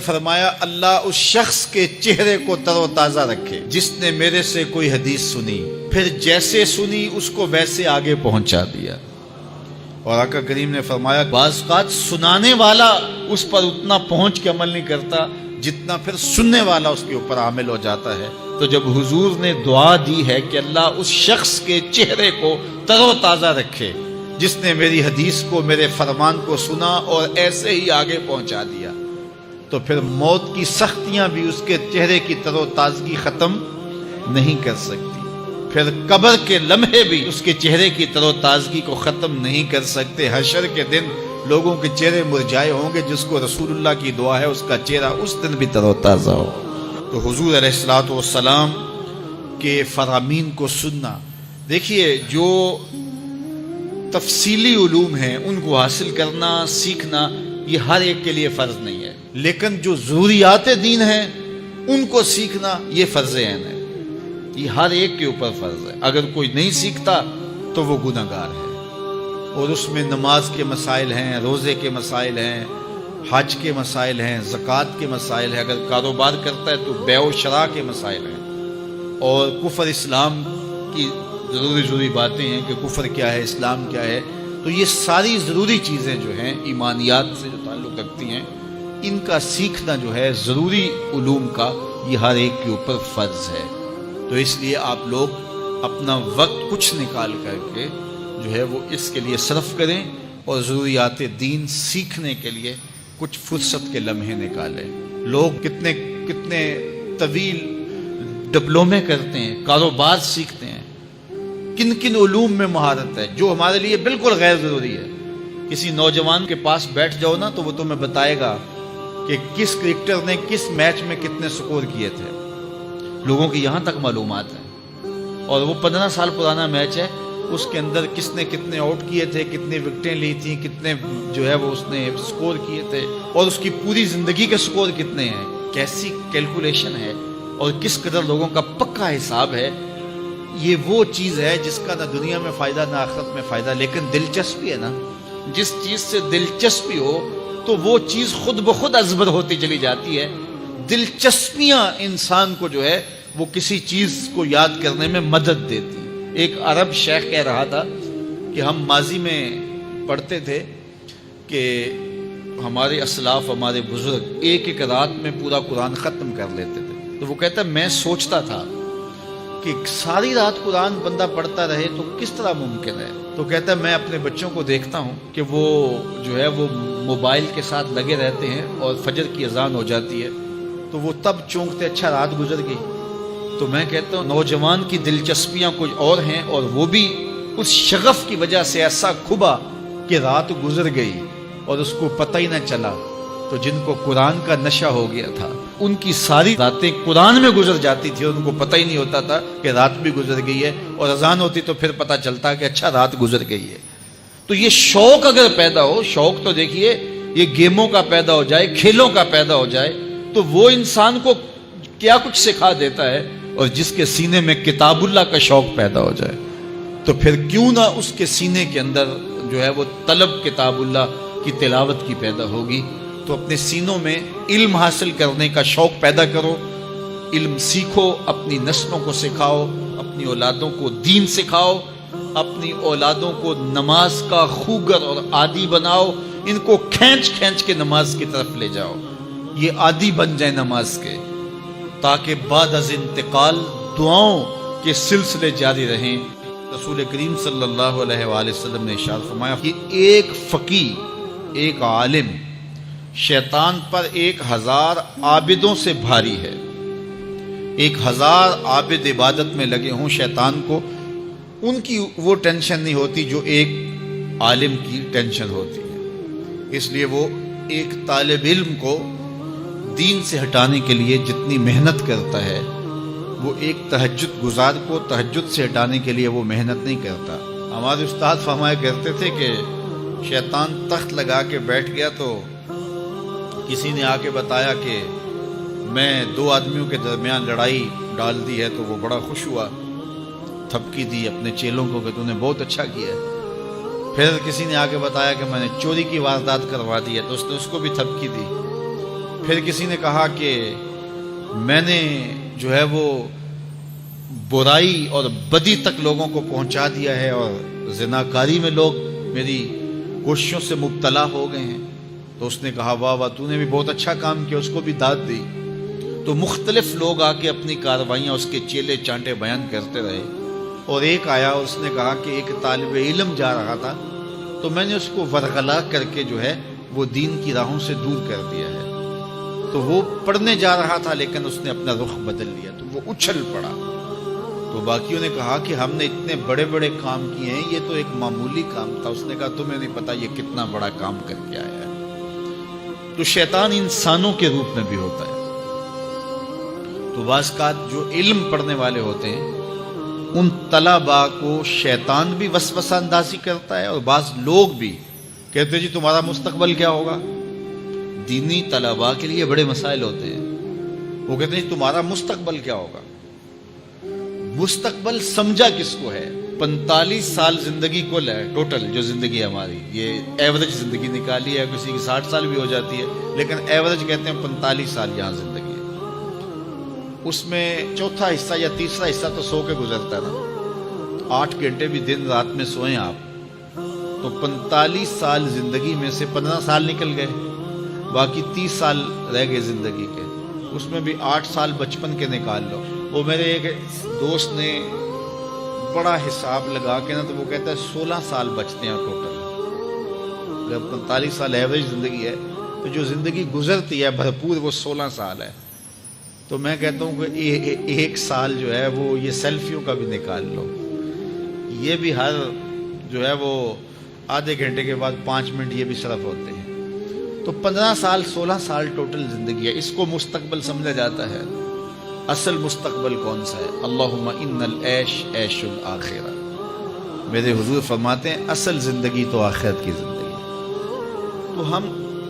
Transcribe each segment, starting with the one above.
فرمایا اللہ اس شخص کے چہرے کو تر و تازہ رکھے جس نے میرے سے کوئی حدیث سنی، پھر جیسے سنی اس کو ویسے آگے پہنچا دیا۔ اور آقا کریم نے فرمایا بعض اوقات سنانے والا اس پر اتنا پہنچ کے عمل نہیں کرتا جتنا پھر سننے والا اس کے اوپر عامل ہو جاتا ہے۔ تو جب حضور نے دعا دی ہے کہ اللہ اس شخص کے چہرے کو تر و تازہ رکھے جس نے میری حدیث کو، میرے فرمان کو سنا اور ایسے ہی آگے پہنچا دیا، تو پھر موت کی سختیاں بھی اس کے چہرے کی تر و تازگی ختم نہیں کر سکتی، پھر قبر کے لمحے بھی اس کے چہرے کی تر و تازگی کو ختم نہیں کر سکتے۔ حشر کے دن لوگوں کے چہرے مرجھائے ہوں گے، جس کو رسول اللہ کی دعا ہے اس کا چہرہ اس دن بھی تر و تازہ ہو۔ تو حضور علیہ الصلوۃ والسلام کے فرامین کو سننا، دیکھیے جو تفصیلی علوم ہیں ان کو حاصل کرنا، سیکھنا یہ ہر ایک کے لیے فرض نہیں ہے، لیکن جو ضروریات دین ہیں ان کو سیکھنا یہ فرض عین ہے، یہ ہر ایک کے اوپر فرض ہے۔ اگر کوئی نہیں سیکھتا تو وہ گنہگار ہے، اور اس میں نماز کے مسائل ہیں، روزے کے مسائل ہیں، حج کے مسائل ہیں، زکوٰۃ کے مسائل ہیں، اگر کاروبار کرتا ہے تو بیع و شراء کے مسائل ہیں، اور کفر اسلام کی ضروری باتیں ہیں کہ کفر کیا ہے، اسلام کیا ہے۔ تو یہ ساری ضروری چیزیں جو ہیں ایمانیات سے جو تعلق رکھتی ہیں، ان کا سیکھنا جو ہے ضروری علوم کا، یہ ہر ایک کے اوپر فرض ہے۔ تو اس لیے آپ لوگ اپنا وقت کچھ نکال کر کے جو ہے وہ اس کے لیے صرف کریں، اور ضروریات دین سیکھنے کے لیے کچھ فرصت کے لمحے نکالیں۔ لوگ کتنے طویل ڈپلومے کرتے ہیں، کاروبار سیکھتے ہیں، کن علوم میں مہارت ہے جو ہمارے لیے بالکل غیر ضروری ہے۔ کسی نوجوان کے پاس بیٹھ جاؤ نا تو وہ تمہیں بتائے گا کہ کس کرکٹر نے کس میچ میں کتنے سکور کیے تھے، لوگوں کی یہاں تک معلومات ہیں۔ اور وہ 15 سال پرانا میچ ہے، اس کے اندر کس نے کتنے آؤٹ کیے تھے، کتنے وکٹیں لی تھیں، کتنے جو ہے وہ اس نے سکور کیے تھے، اور اس کی پوری زندگی کے سکور کتنے ہیں، کیسی کیلکولیشن ہے، اور کس قدر لوگوں کا پکا حساب ہے۔ یہ وہ چیز ہے جس کا نہ دنیا میں فائدہ نہ آخرت میں فائدہ، لیکن دلچسپی ہے نا، جس چیز سے دلچسپی ہو تو وہ چیز خود بخود ازبر ہوتی چلی جاتی ہے۔ دلچسپیاں انسان کو جو ہے وہ کسی چیز کو یاد کرنے میں مدد دیتی۔ ایک عرب شیخ کہہ رہا تھا کہ ہم ماضی میں پڑھتے تھے کہ ہمارے اسلاف، ہمارے بزرگ ایک رات میں پورا قرآن ختم کر لیتے تھے۔ تو وہ کہتا ہے میں سوچتا تھا کہ ساری رات قرآن بندہ پڑھتا رہے تو کس طرح ممکن ہے؟ تو کہتا ہے میں اپنے بچوں کو دیکھتا ہوں کہ وہ جو ہے وہ موبائل کے ساتھ لگے رہتے ہیں، اور فجر کی اذان ہو جاتی ہے تو وہ تب چونکتے اچھا رات گزر گئی۔ تو میں کہتا ہوں نوجوان کی دلچسپیاں کچھ اور ہیں، اور وہ بھی اس شغف کی وجہ سے ایسا کھبا کہ رات گزر گئی اور اس کو پتہ ہی نہ چلا۔ تو جن کو قرآن کا نشہ ہو گیا تھا ان کی ساری راتیں قرآن میں گزر جاتی تھی، اور ان کو پتہ ہی نہیں ہوتا تھا کہ رات بھی گزر گئی ہے، اور اذان ہوتی تو پھر پتہ چلتا کہ اچھا رات گزر گئی ہے۔ تو یہ شوق اگر پیدا ہو، شوق تو دیکھیے یہ گیموں کا پیدا ہو جائے، کھیلوں کا پیدا ہو جائے، تو وہ انسان کو کیا کچھ سکھا دیتا ہے۔ اور جس کے سینے میں کتاب اللہ کا شوق پیدا ہو جائے تو پھر کیوں نہ اس کے سینے کے اندر جو ہے وہ طلب کتاب اللہ کی تلاوت کی پیدا ہوگی۔ تو اپنے سینوں میں علم حاصل کرنے کا شوق پیدا کرو، علم سیکھو، اپنی نسلوں کو سکھاؤ، اپنی اولادوں کو دین سکھاؤ، اپنی اولادوں کو نماز کا خوگر اور عادی بناؤ، ان کو کھینچ کھینچ کے نماز کی طرف لے جاؤ، یہ عادی بن جائے نماز کے، تاکہ بعد از انتقال دعاؤں کے سلسلے جاری رہیں۔ رسول کریم صلی اللہ علیہ وآلہ وسلم نے ارشاد فرمایا کہ ایک فقیہ، ایک عالم شیطان پر 1000 عابدوں سے بھاری ہے۔ 1000 عابد عبادت میں لگے ہوں شیطان کو ان کی وہ ٹینشن نہیں ہوتی جو ایک عالم کی ٹینشن ہوتی ہے۔ اس لیے وہ ایک طالب علم کو دین سے ہٹانے کے لیے جتنی محنت کرتا ہے، وہ ایک تہجد گزار کو تہجد سے ہٹانے کے لیے وہ محنت نہیں کرتا۔ ہمارے استاد فرمایا کرتے تھے کہ شیطان تخت لگا کے بیٹھ گیا تو کسی نے آ کے بتایا کہ میں 2 آدمیوں کے درمیان لڑائی ڈال دی ہے، تو وہ بڑا خوش ہوا، تھپکی دی اپنے چیلوں کو کہ تو نے بہت اچھا کیا ہے۔ پھر کسی نے آ کے بتایا کہ میں نے چوری کی واردات کروا دی ہے، تو اس نے اس کو بھی تھپکی دی۔ پھر کسی نے کہا کہ میں نے جو ہے وہ برائی اور بدی تک لوگوں کو پہنچا دیا ہے اور زناکاری میں لوگ میری کوششوں سے مبتلا ہو گئے ہیں. تو اس نے کہا واہ واہ تو نے بھی بہت اچھا کام کیا, اس کو بھی داد دی. تو مختلف لوگ آ کے اپنی کارروائیاں اس کے چیلے چانٹے بیان کرتے رہے, اور ایک آیا اور اس نے کہا کہ ایک طالب علم جا رہا تھا تو میں نے اس کو ورغلا کر کے جو ہے وہ دین کی راہوں سے دور کر دیا ہے. تو وہ پڑھنے جا رہا تھا لیکن اس نے اپنا رخ بدل لیا تو وہ اچھل پڑا. تو باقیوں نے کہا کہ ہم نے اتنے بڑے بڑے کام کیے ہیں, یہ تو ایک معمولی کام تھا. اس نے کہا تمہیں نہیں پتا یہ کتنا بڑا کام کر کے آیا ہے. تو شیطان انسانوں کے روپ میں بھی ہوتا ہے. تو بعض اوقات جو علم پڑھنے والے ہوتے ہیں ان طلباء کو شیطان بھی وسوسہ اندازی کرتا ہے, اور بعض لوگ بھی کہتے ہیں جی تمہارا مستقبل کیا ہوگا. دینی طلباء کے لیے بڑے مسائل ہوتے ہیں. وہ کہتے ہیں جی تمہارا مستقبل کیا ہوگا. مستقبل سمجھا کس کو ہے؟ 45 سال زندگی کو ہے ٹوٹل جو زندگی ہے ہماری, یہ ایوریج زندگی نکالی ہے, کسی کی 60 سال بھی ہو جاتی ہے لیکن ایوریج کہتے ہیں 45 سال یہاں زندگی ہے. اس میں چوتھا حصہ یا تیسرا حصہ تو سو کے گزرتا ہے نا. 8 گھنٹے بھی دن رات میں سوئیں آپ تو 45 سال زندگی میں سے 15 سال نکل گئے, باقی 30 سال رہ گئے زندگی کے. اس میں بھی 8 سال بچپن کے نکال لو. وہ میرے ایک دوست نے بڑا حساب لگا کے نا تو وہ کہتا ہے 16 سال بچتے ہیں ٹوٹل. جب 45 سال ایوریج زندگی ہے تو جو زندگی گزرتی ہے بھرپور وہ 16 سال ہے. تو میں کہتا ہوں کہ ایک سال جو ہے وہ یہ سیلفیوں کا بھی نکال لو, یہ بھی ہر جو ہے وہ آدھے گھنٹے کے بعد 5 منٹ یہ بھی صرف ہوتے ہیں. تو 15 سال 16 سال ٹوٹل زندگی ہے. اس کو مستقبل سمجھا جاتا ہے. اصل مستقبل کون سا ہے؟ اللہم ان العیش عیش الآخرہ. میرے حضور فرماتے ہیں اصل زندگی تو آخرت کی زندگی ہے. تو ہم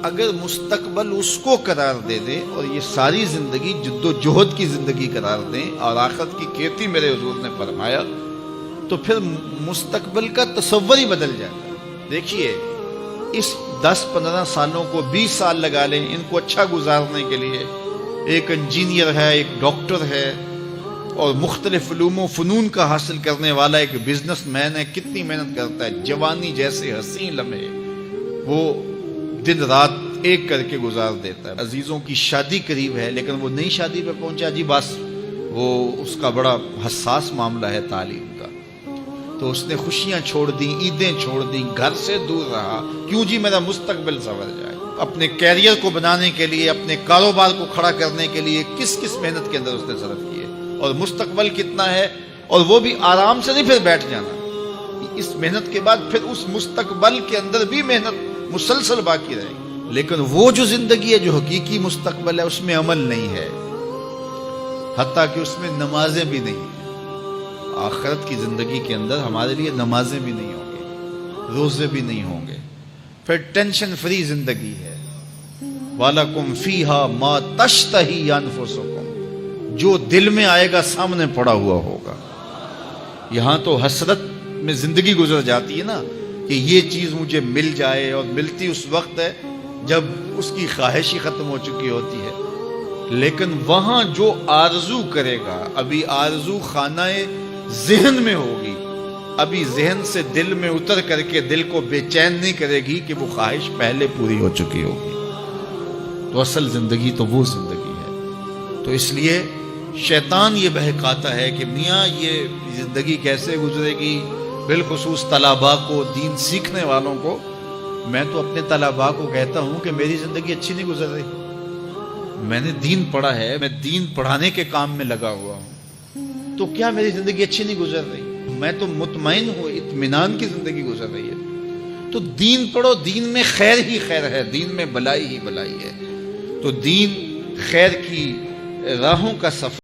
اگر مستقبل اس کو قرار دے دیں اور یہ ساری زندگی جد و جہد کی زندگی قرار دیں اور آخرت کی کھیتی میرے حضور نے فرمایا تو پھر مستقبل کا تصور ہی بدل جاتا ہے. دیکھیے اس 10-15 سالوں کو 20 سال لگا لیں ان کو اچھا گزارنے کے لیے. ایک انجینئر ہے, ایک ڈاکٹر ہے اور مختلف علوم و فنون کا حاصل کرنے والا ایک بزنس مین ہے, کتنی محنت کرتا ہے. جوانی جیسے حسین لمحے وہ دن رات ایک کر کے گزار دیتا ہے. عزیزوں کی شادی قریب ہے لیکن وہ نئی شادی پہ پہنچا جی بس وہ اس کا بڑا حساس معاملہ ہے تعلیم کا. تو اس نے خوشیاں چھوڑ دیں, عیدیں چھوڑ دیں, گھر سے دور رہا. کیوں جی میرا مستقبل سنور جائے. اپنے کیریئر کو بنانے کے لیے, اپنے کاروبار کو کھڑا کرنے کے لیے کس کس محنت کے اندر اس نے صرف کیے, اور مستقبل کتنا ہے. اور وہ بھی آرام سے نہیں پھر بیٹھ جانا, اس محنت کے بعد پھر اس مستقبل کے اندر بھی محنت مسلسل باقی رہے گی. لیکن وہ جو زندگی ہے جو حقیقی مستقبل ہے اس میں عمل نہیں ہے, حتیٰ کہ اس میں نمازیں بھی نہیں ہیں. آخرت کی زندگی کے اندر ہمارے لیے نمازیں بھی نہیں ہوں گے, روزے بھی نہیں ہوں گے. پھر ٹینشن فری زندگی ہے. وَلَكُمْ فِيهَا مَا تَشْتَهِي أَنفُسُكُمْ, جو دل میں آئے گا سامنے پڑا ہوا ہوگا. یہاں تو حسرت میں زندگی گزر جاتی ہے نا کہ یہ چیز مجھے مل جائے, اور ملتی اس وقت ہے جب اس کی خواہش ہی ختم ہو چکی ہوتی ہے. لیکن وہاں جو آرزو کرے گا, ابھی آرزو خانہ ذہن میں ہوگی, ابھی ذہن سے دل میں اتر کر کے دل کو بے چین نہیں کرے گی کہ وہ خواہش پہلے پوری ہو چکی ہوگی. تو اصل زندگی تو وہ زندگی ہے. تو اس لیے شیطان یہ بہکاتا ہے کہ میاں یہ زندگی کیسے گزرے گی. بالخصوص طلباء کو, دین سیکھنے والوں کو. میں تو اپنے طلباء کو کہتا ہوں کہ میری زندگی اچھی نہیں گزر رہی. میں نے دین پڑھا ہے, میں دین پڑھانے کے کام میں لگا ہوا ہوں, تو کیا میری زندگی اچھی نہیں گزر رہی؟ میں تو مطمئن ہوں, اطمینان کی زندگی گزر رہی ہے. تو دین پڑھو, دین میں خیر ہی خیر ہے, دین میں بلائی ہی بلائی ہے. تو دین خیر کی راہوں کا سفر